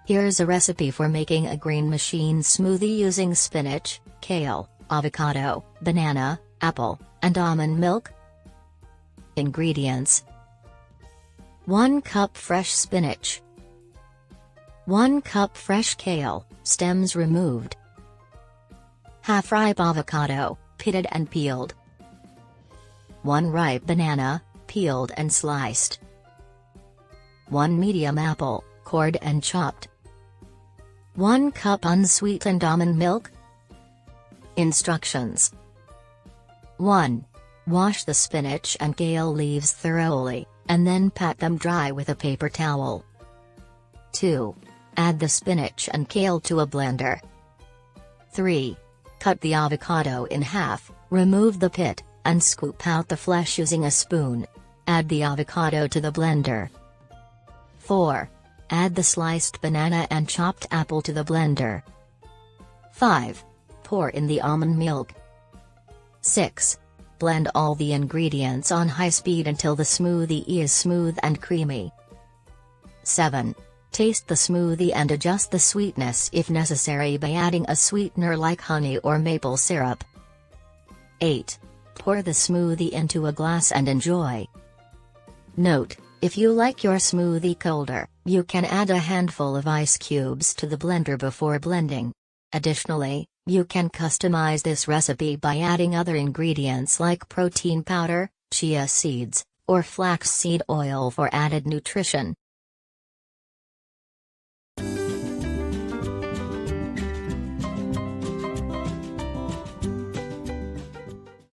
Here's a recipe for making a green machine smoothie using spinach, kale, avocado, banana, apple, and almond milk. Ingredients: 1 cup fresh spinach, 1 cup fresh kale, stems removed, half ripe avocado, pitted and peeled, 1 ripe banana, peeled and sliced, 1 medium apple, cored and chopped, 1 cup unsweetened almond milk. Instructions: 1. Wash the spinach and kale leaves thoroughly, and then pat them dry with a paper towel. 2. Add the spinach and kale to a blender. 3. Cut the avocado in half, remove the pit, and scoop out the flesh using a spoon. Add the avocado to the blender. 4. Add the sliced banana and chopped apple to the blender. 5. Pour in the almond milk. 6. Blend all the ingredients on high speed until the smoothie is smooth and creamy. 7. Taste the smoothie and adjust the sweetness if necessary by adding a sweetener like honey or maple syrup. 8. Pour the smoothie into a glass and enjoy. Note: if you like your smoothie colder, you can add a handful of ice cubes to the blender before blending. Additionally, you can customize this recipe by adding other ingredients like protein powder, chia seeds, or flaxseed oil for added nutrition.